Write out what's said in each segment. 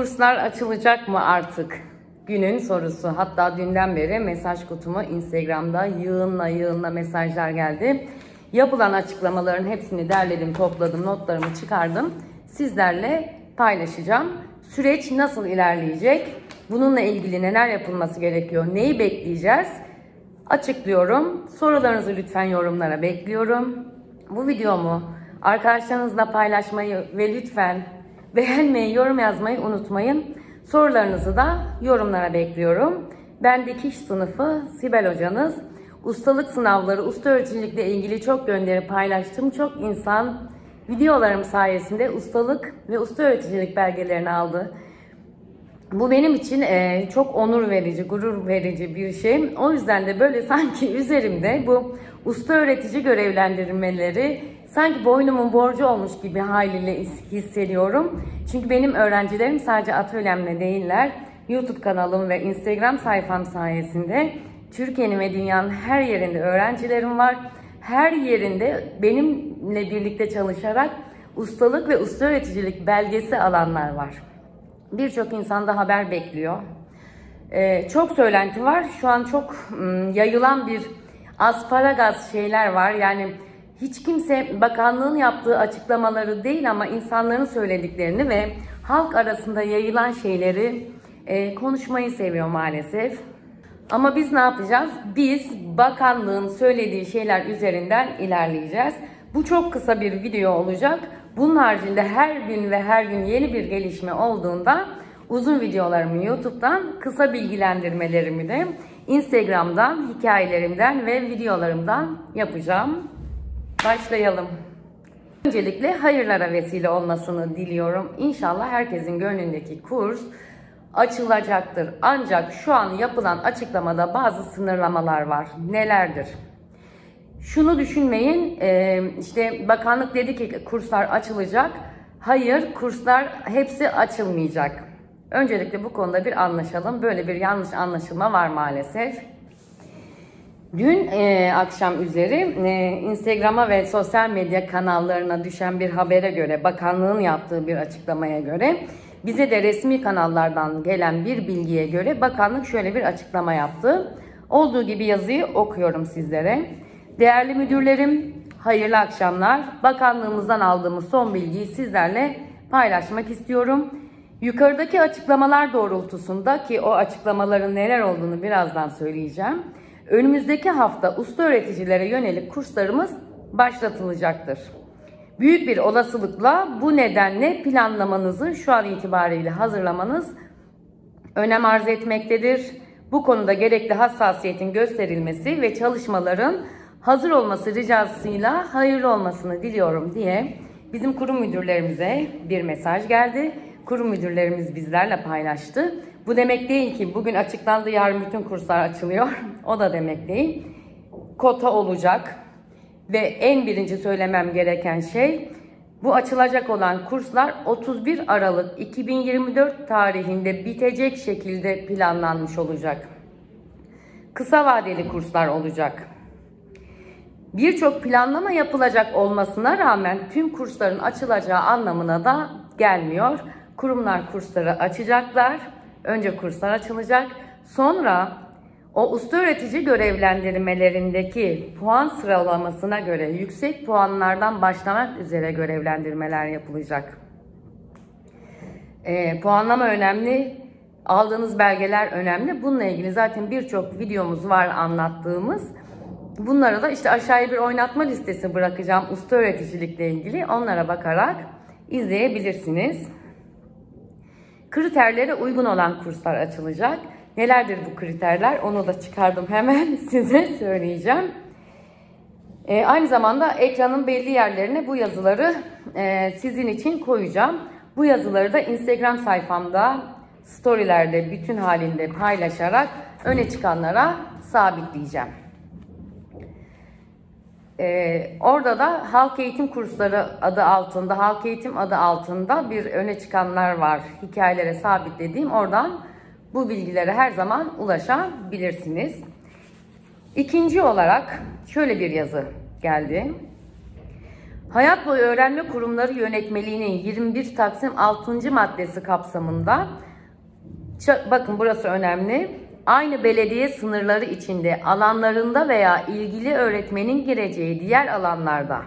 Kurslar açılacak mı artık? Günün sorusu. Hatta dünden beri mesaj kutuma Instagram'da yığınla mesajlar geldi. Yapılan açıklamaların hepsini derledim, topladım, notlarımı çıkardım. Sizlerle paylaşacağım. Süreç nasıl ilerleyecek? Bununla ilgili neler yapılması gerekiyor? Neyi bekleyeceğiz? Açıklıyorum. Sorularınızı lütfen yorumlara bekliyorum. Bu videomu arkadaşlarınızla paylaşmayı ve lütfen beğenmeyi, yorum yazmayı unutmayın. Sorularınızı da yorumlara bekliyorum. Ben dikiş sınıfı Sibel hocanız. Ustalık sınavları, usta öğreticilikle ilgili çok gönderi paylaştım. Çok insan videolarım sayesinde ustalık ve usta öğreticilik belgelerini aldı. Bu benim için çok onur verici, gurur verici bir şey. O yüzden de böyle sanki üzerimde bu usta öğretici görevlendirmeleri sanki boynumun borcu olmuş gibi haliyle hissediyorum. Çünkü benim öğrencilerim sadece atölyemle değiller. YouTube kanalım ve Instagram sayfam sayesinde Türkiye'nin ve dünyanın her yerinde öğrencilerim var. Her yerinde benimle birlikte çalışarak ustalık ve usta öğreticilik belgesi alanlar var. Birçok insan da haber bekliyor. Çok söylenti var. Şu an çok yayılan bir asparagas şeyler var. Yani hiç kimse bakanlığın yaptığı açıklamaları değil ama insanların söylediklerini ve halk arasında yayılan şeyleri konuşmayı seviyor maalesef. Ama biz ne yapacağız? Biz bakanlığın söylediği şeyler üzerinden ilerleyeceğiz. Bu çok kısa bir video olacak. Bunun haricinde her gün ve her gün yeni bir gelişme olduğunda uzun videolarımı YouTube'dan, kısa bilgilendirmelerimi de Instagram'dan, hikayelerimden ve videolarımdan yapacağım. Başlayalım. Öncelikle hayırlara vesile olmasını diliyorum. İnşallah herkesin gönlündeki kurs açılacaktır. Ancak şu an yapılan açıklamada bazı sınırlamalar var. Nelerdir? Şunu düşünmeyin, işte bakanlık dedi ki kurslar açılacak. Hayır, kurslar hepsi açılmayacak. Öncelikle bu konuda bir anlaşalım. Böyle bir yanlış anlaşılma var maalesef. Dün akşam üzeri Instagram'a ve sosyal medya kanallarına düşen bir habere göre, bakanlığın yaptığı bir açıklamaya göre, bize de resmi kanallardan gelen bir bilgiye göre bakanlık şöyle bir açıklama yaptı. Olduğu gibi yazıyı okuyorum sizlere. Değerli müdürlerim, hayırlı akşamlar. Bakanlığımızdan aldığımız son bilgiyi sizlerle paylaşmak istiyorum. Yukarıdaki açıklamalar doğrultusunda, ki o açıklamaların neler olduğunu birazdan söyleyeceğim, önümüzdeki hafta usta öğreticilere yönelik kurslarımız başlatılacaktır. Büyük bir olasılıkla bu nedenle planlamanızı şu an itibariyle hazırlamanız önem arz etmektedir. Bu konuda gerekli hassasiyetin gösterilmesi ve çalışmaların hazır olması ricasıyla hayırlı olmasını diliyorum diye bizim kurum müdürlerimize bir mesaj geldi. Kurum müdürlerimiz bizlerle paylaştı. Bu demek değil ki bugün açıklandı, yarın bütün kurslar açılıyor. O da demek değil. Kota olacak ve en birinci söylemem gereken şey, bu açılacak olan kurslar 31 Aralık 2024 tarihinde bitecek şekilde planlanmış olacak. Kısa vadeli kurslar olacak. Birçok planlama yapılacak olmasına rağmen tüm kursların açılacağı anlamına da gelmiyor. Kurumlar kursları açacaklar. Önce kurslar açılacak. Sonra o usta öğretici görevlendirmelerindeki puan sıralamasına göre yüksek puanlardan başlamak üzere görevlendirmeler yapılacak. Puanlama önemli. Aldığınız belgeler önemli. Bununla ilgili zaten birçok videomuz var anlattığımız. Bunları da işte aşağıya bir oynatma listesi bırakacağım usta öğreticilikle ilgili. Onlara bakarak izleyebilirsiniz. Kriterlere uygun olan kurslar açılacak. Nelerdir bu kriterler? Onu da çıkardım, hemen size söyleyeceğim. Aynı zamanda ekranın belli yerlerine bu yazıları sizin için koyacağım. Bu yazıları da Instagram sayfamda storylerde bütün halinde paylaşarak öne çıkanlara sabitleyeceğim. Orada da halk eğitim kursları adı altında, halk eğitim adı altında bir öne çıkanlar var. Hikayelere sabitlediğim, oradan bu bilgilere her zaman ulaşabilirsiniz. İkinci olarak şöyle bir yazı geldi. Hayat boyu öğrenme kurumları yönetmeliğinin 21 Taksim 6. maddesi kapsamında, bakın burası önemli, aynı belediye sınırları içinde alanlarında veya ilgili öğretmenin gireceği diğer alanlarda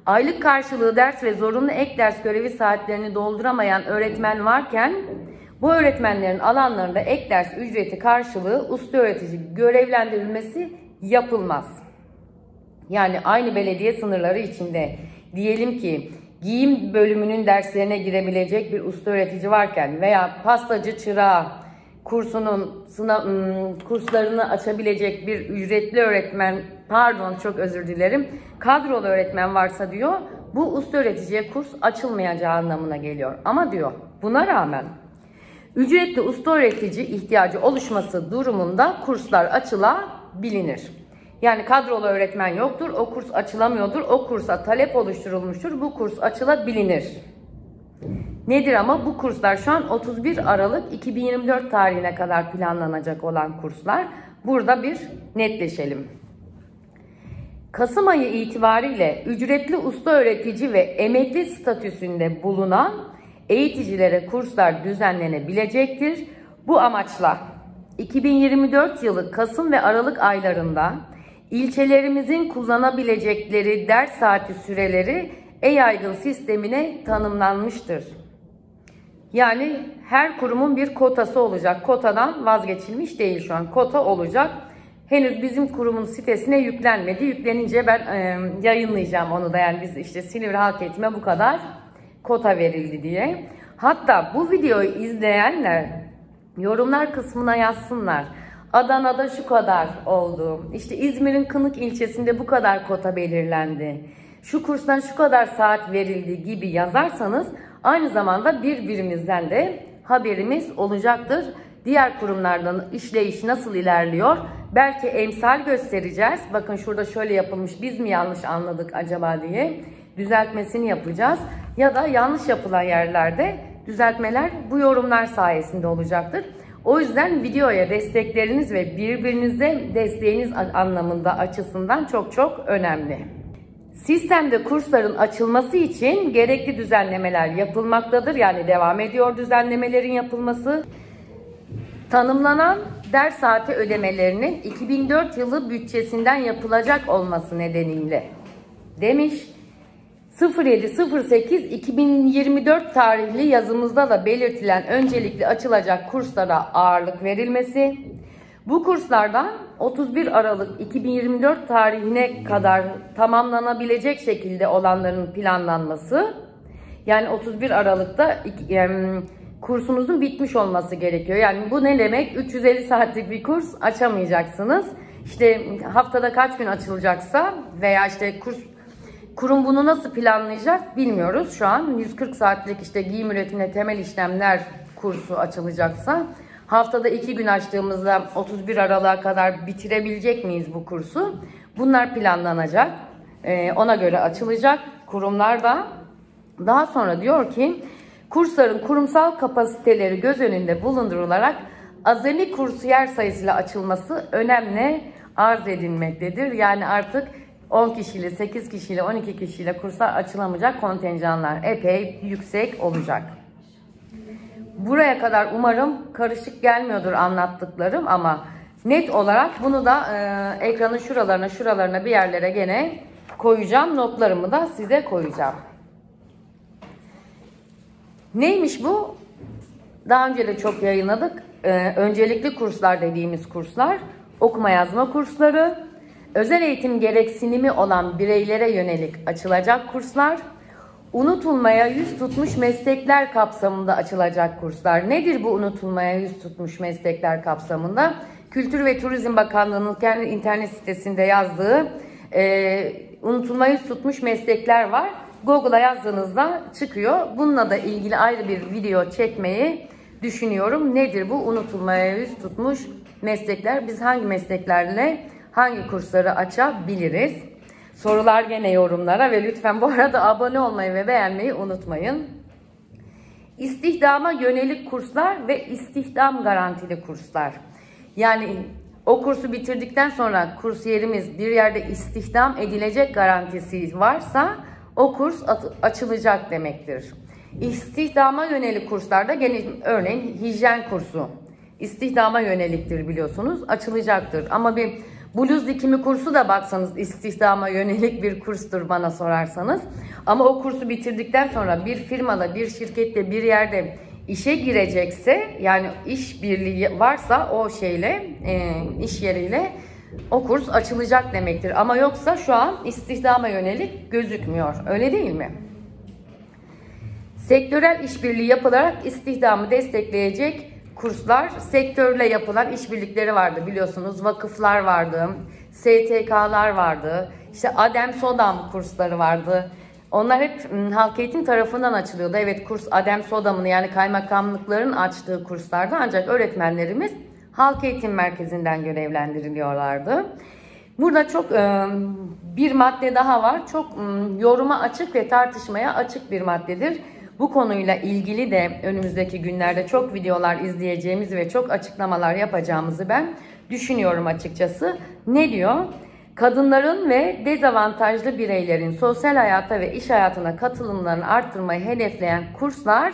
aylık karşılığı ders ve zorunlu ek ders görevi saatlerini dolduramayan öğretmen varken bu öğretmenlerin alanlarında ek ders ücreti karşılığı usta öğretici görevlendirilmesi yapılmaz. Yani aynı belediye sınırları içinde diyelim ki giyim bölümünün derslerine girebilecek bir usta öğretici varken veya pastacı çırağı kurslarını açabilecek bir ücretli öğretmen, çok özür dilerim, kadrolu öğretmen varsa diyor, bu usta öğreticiye kurs açılmayacağı anlamına geliyor. Ama diyor, buna rağmen ücretli usta öğretici ihtiyacı oluşması durumunda kurslar açılabilir. Yani kadrolu öğretmen yoktur, o kurs açılamıyordur, o kursa talep oluşturulmuştur, bu kurs açılabilir. Nedir ama bu kurslar şu an 31 Aralık 2024 tarihine kadar planlanacak olan kurslar. Burada bir netleşelim. Kasım ayı itibariyle ücretli usta öğretici ve emekli statüsünde bulunan eğiticilere kurslar düzenlenebilecektir. Bu amaçla 2024 yılı Kasım ve Aralık aylarında ilçelerimizin kullanabilecekleri ders saati süreleri e-yaygın sistemine tanımlanmıştır. Yani her kurumun bir kotası olacak. Kotadan vazgeçilmiş değil şu an. Kota olacak. Henüz bizim kurumun sitesine yüklenmedi. Yüklenince ben yayınlayacağım onu da. Yani biz işte Silivri Halk Eğitim'e bu kadar kota verildi diye. Hatta bu videoyu izleyenler yorumlar kısmına yazsınlar. Adana'da şu kadar oldu. İşte İzmir'in Kınık ilçesinde bu kadar kota belirlendi. Şu kurstan şu kadar saat verildi gibi yazarsanız aynı zamanda birbirimizden de haberimiz olacaktır. Diğer kurumlardan işleyiş nasıl ilerliyor? Belki emsal göstereceğiz. Bakın şurada şöyle yapılmış, biz mi yanlış anladık acaba diye düzeltmesini yapacağız. Ya da yanlış yapılan yerlerde düzeltmeler bu yorumlar sayesinde olacaktır. O yüzden videoya destekleriniz ve birbirinize desteğiniz anlamında açısından çok önemli. Sistemde kursların açılması için gerekli düzenlemeler yapılmaktadır. Yani devam ediyor düzenlemelerin yapılması. Tanımlanan ders saati ödemelerinin 2004 yılı bütçesinden yapılacak olması nedeniyle demiş. 07.08.2024 tarihli yazımızda da belirtilen öncelikli açılacak kurslara ağırlık verilmesi, bu kurslardan 31 Aralık 2024 tarihine kadar tamamlanabilecek şekilde olanların planlanması, yani 31 Aralık'ta kursunuzun bitmiş olması gerekiyor. Yani bu ne demek? 350 saatlik bir kurs açamayacaksınız. İşte haftada kaç gün açılacaksa veya işte kurum bunu nasıl planlayacak bilmiyoruz şu an. 140 saatlik işte giyim üretimine temel işlemler kursu açılacaksa haftada 2 gün açtığımızda 31 Aralık'a kadar bitirebilecek miyiz bu kursu? Bunlar planlanacak. Ona göre açılacak kurumlar da. Daha sonra diyor ki kursların kurumsal kapasiteleri göz önünde bulundurularak azami kursiyer sayısıyla açılması önemli arz edilmektedir. Yani artık 10 kişiyle, 8 kişiyle, 12 kişiyle kurslar açılamayacak, kontenjanlar epey yüksek olacak. Buraya kadar umarım karışık gelmiyordur anlattıklarım ama net olarak bunu da ekranın şuralarına bir yerlere gene koyacağım. Notlarımı da size koyacağım. Neymiş bu? Daha önce de çok yayınladık. Öncelikli kurslar dediğimiz kurslar, okuma yazma kursları, özel eğitim gereksinimi olan bireylere yönelik açılacak kurslar, unutulmaya yüz tutmuş meslekler kapsamında açılacak kurslar. Nedir bu unutulmaya yüz tutmuş meslekler kapsamında? Kültür ve Turizm Bakanlığı'nın kendi internet sitesinde yazdığı unutulmaya yüz tutmuş meslekler var. Google'a yazdığınızda çıkıyor. Bununla da ilgili ayrı bir video çekmeyi düşünüyorum. Nedir bu unutulmaya yüz tutmuş meslekler? Biz hangi mesleklerle hangi kursları açabiliriz? Sorular gene yorumlara ve lütfen bu arada abone olmayı ve beğenmeyi unutmayın. İstihdama yönelik kurslar ve istihdam garantili kurslar. Yani o kursu bitirdikten sonra kursiyerimiz bir yerde istihdam edilecek garantisi varsa o kurs açılacak demektir. İstihdama yönelik kurslarda gene örneğin hijyen kursu istihdama yöneliktir biliyorsunuz, açılacaktır. Ama bir bluz dikimi kursu da baksanız istihdama yönelik bir kurstur bana sorarsanız. Ama o kursu bitirdikten sonra bir firmada, bir şirkette, bir yerde işe girecekse, yani iş birliği varsa o şeyle, iş yeriyle o kurs açılacak demektir. Ama yoksa şu an istihdama yönelik gözükmüyor. Öyle değil mi? Sektörel işbirliği yapılarak istihdamı destekleyecek kurslar, sektörle yapılan işbirlikleri vardı biliyorsunuz. Vakıflar vardı, STK'lar vardı, işte ADEM SODAM kursları vardı. Onlar hep halk eğitim tarafından açılıyordu. Evet, kurs ADEM SODAM'ın, yani kaymakamlıkların açtığı kurslardı, ancak öğretmenlerimiz halk eğitim merkezinden görevlendiriliyorlardı. Burada çok bir madde daha var. Çok yoruma açık ve tartışmaya açık bir maddedir. Bu konuyla ilgili de önümüzdeki günlerde çok videolar izleyeceğimizi ve çok açıklamalar yapacağımızı ben düşünüyorum açıkçası. Ne diyor? Kadınların ve dezavantajlı bireylerin sosyal hayata ve iş hayatına katılımlarını arttırmayı hedefleyen kurslar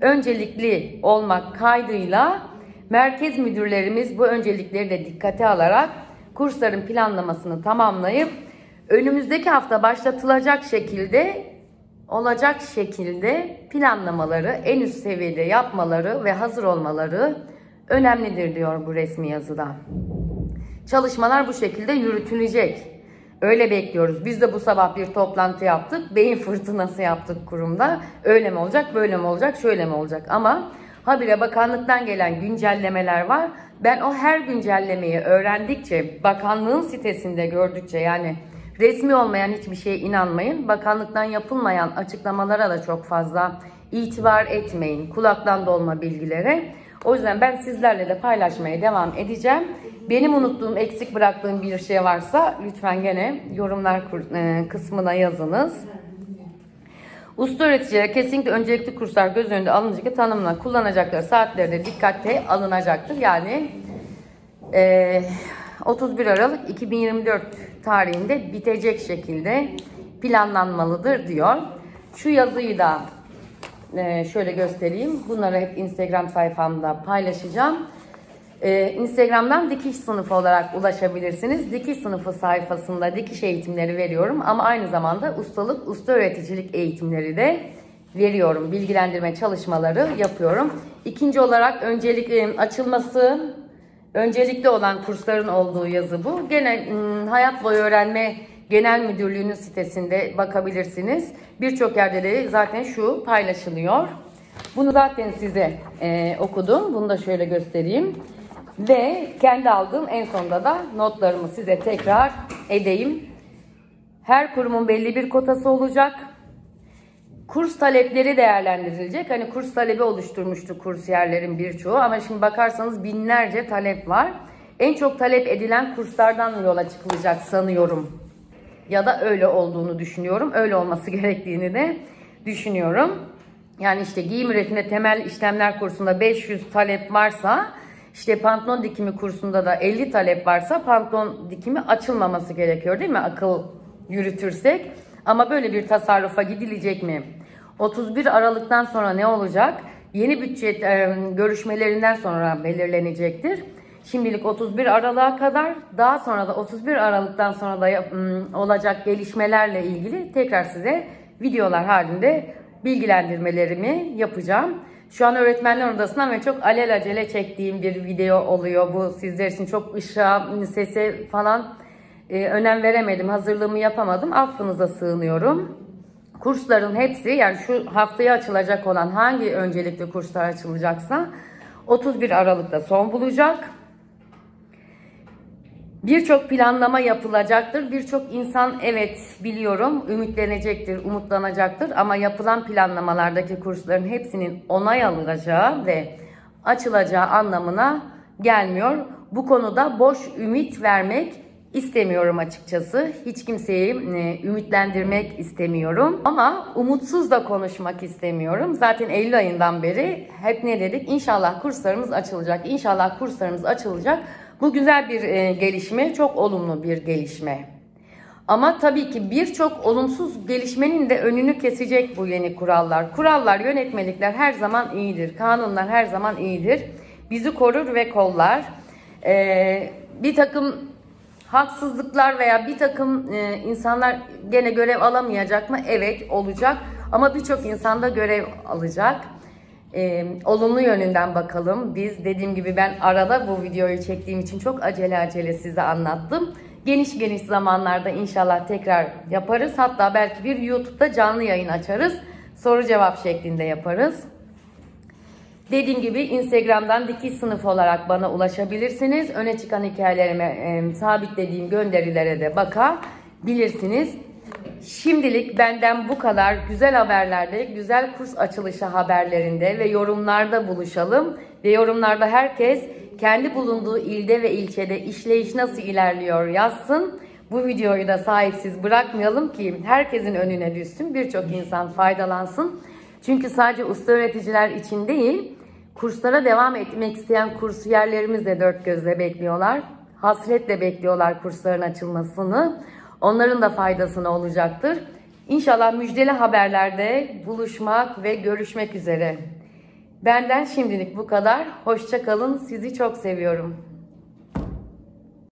öncelikli olmak kaydıyla merkez müdürlerimiz bu öncelikleri de dikkate alarak kursların planlamasını tamamlayıp önümüzdeki hafta başlatılacak şekilde planlamaları en üst seviyede yapmaları ve hazır olmaları önemlidir diyor bu resmi yazıda. Çalışmalar bu şekilde yürütülecek. Öyle bekliyoruz. Biz de bu sabah bir toplantı yaptık. Beyin fırtınası yaptık kurumda. Öyle mi olacak, böyle mi olacak, şöyle mi olacak? Ama habire bakanlıktan gelen güncellemeler var. Ben o her güncellemeyi öğrendikçe, bakanlığın sitesinde gördükçe, yani resmi olmayan hiçbir şeye inanmayın. Bakanlıktan yapılmayan açıklamalara da çok fazla itibar etmeyin. Kulaktan dolma bilgilere. O yüzden ben sizlerle de paylaşmaya devam edeceğim. Benim unuttuğum, eksik bıraktığım bir şey varsa lütfen gene yorumlar kısmına yazınız. Usta öğreticilere kesinlikle öncelikli kurslar göz önünde alınacak ki tanımla kullanacakları saatlerde dikkate alınacaktır. Yani 31 Aralık 2024 tarihinde bitecek şekilde planlanmalıdır diyor. Şu yazıyı da şöyle göstereyim. Bunları hep Instagram sayfamda paylaşacağım. Instagram'dan dikiş sınıfı olarak ulaşabilirsiniz. Dikiş sınıfı sayfasında dikiş eğitimleri veriyorum. Ama aynı zamanda ustalık, usta öğreticilik eğitimleri de veriyorum. Bilgilendirme çalışmaları yapıyorum. İkinci olarak açılması öncelikli olan kursların olduğu yazı bu. Gene Hayat Boyu Öğrenme Genel Müdürlüğü'nün sitesinde bakabilirsiniz. Birçok yerde de zaten şu paylaşılıyor. Bunu zaten size okudum. Bunu da şöyle göstereyim. Ve kendi aldığım en sonunda da notlarımı size tekrar edeyim. Her kurumun belli bir kotası olacak. Kurs talepleri değerlendirilecek. Hani kurs talebi oluşturmuştu kursiyerlerin birçoğu. Ama şimdi bakarsanız binlerce talep var. En çok talep edilen kurslardan yola çıkılacak sanıyorum. Ya da öyle olduğunu düşünüyorum. Öyle olması gerektiğini de düşünüyorum. Yani işte giyim üretiminde temel işlemler kursunda 500 talep varsa, işte pantolon dikimi kursunda da 50 talep varsa pantolon dikimi açılmaması gerekiyor değil mi? Akıl yürütürsek. Ama böyle bir tasarrufa gidilecek mi? 31 Aralık'tan sonra ne olacak? Yeni bütçe görüşmelerinden sonra belirlenecektir. Şimdilik 31 Aralık'a kadar, daha sonra da 31 Aralık'tan sonra da olacak gelişmelerle ilgili tekrar size videolar halinde bilgilendirmelerimi yapacağım. Şu an öğretmenler odasından ve çok alelacele çektiğim bir video oluyor bu sizler için. Çok ışığa, sese falan önem veremedim, hazırlığımı yapamadım. Affınıza sığınıyorum. Kursların hepsi, yani şu haftaya açılacak olan hangi öncelikli kurslar açılacaksa 31 Aralık'ta son bulacak. Birçok planlama yapılacaktır. Birçok insan evet biliyorum ümitlenecektir, umutlanacaktır. Ama yapılan planlamalardaki kursların hepsinin onay alınacağı ve açılacağı anlamına gelmiyor. Bu konuda boş ümit vermek istemiyorum açıkçası. Hiç kimseyi ümitlendirmek istemiyorum. Ama umutsuz da konuşmak istemiyorum. Zaten Eylül ayından beri hep ne dedik? İnşallah kurslarımız açılacak. İnşallah kurslarımız açılacak. Bu güzel bir gelişme, çok olumlu bir gelişme. Ama tabii ki birçok olumsuz gelişmenin de önünü kesecek bu yeni kurallar. Kurallar, yönetmelikler her zaman iyidir. Kanunlar her zaman iyidir. Bizi korur ve kollar. Bir takım haksızlıklar veya bir takım insanlar gene görev alamayacak mı? Evet, olacak. Ama birçok insan da görev alacak. Olumlu yönünden bakalım. Biz, dediğim gibi, ben arada bu videoyu çektiğim için çok acele size anlattım. Geniş geniş zamanlarda inşallah tekrar yaparız. Hatta belki bir YouTube'da canlı yayın açarız. Soru cevap şeklinde yaparız. Dediğim gibi Instagram'dan Dikiş Sınıfı olarak bana ulaşabilirsiniz. Öne çıkan hikayelerime sabitlediğim gönderilere de bakabilirsiniz. Şimdilik benden bu kadar. Güzel haberlerde, güzel kurs açılışı haberlerinde ve yorumlarda buluşalım. Ve yorumlarda herkes kendi bulunduğu ilde ve ilçede işleyiş nasıl ilerliyor yazsın. Bu videoyu da sahipsiz bırakmayalım ki herkesin önüne düşsün, birçok insan faydalansın. Çünkü sadece usta öğreticiler için değil, kurslara devam etmek isteyen kursiyerlerimiz de dört gözle bekliyorlar. Hasretle bekliyorlar kursların açılmasını. Onların da faydasına olacaktır. İnşallah müjdeli haberlerde buluşmak ve görüşmek üzere. Benden şimdilik bu kadar. Hoşça kalın. Sizi çok seviyorum.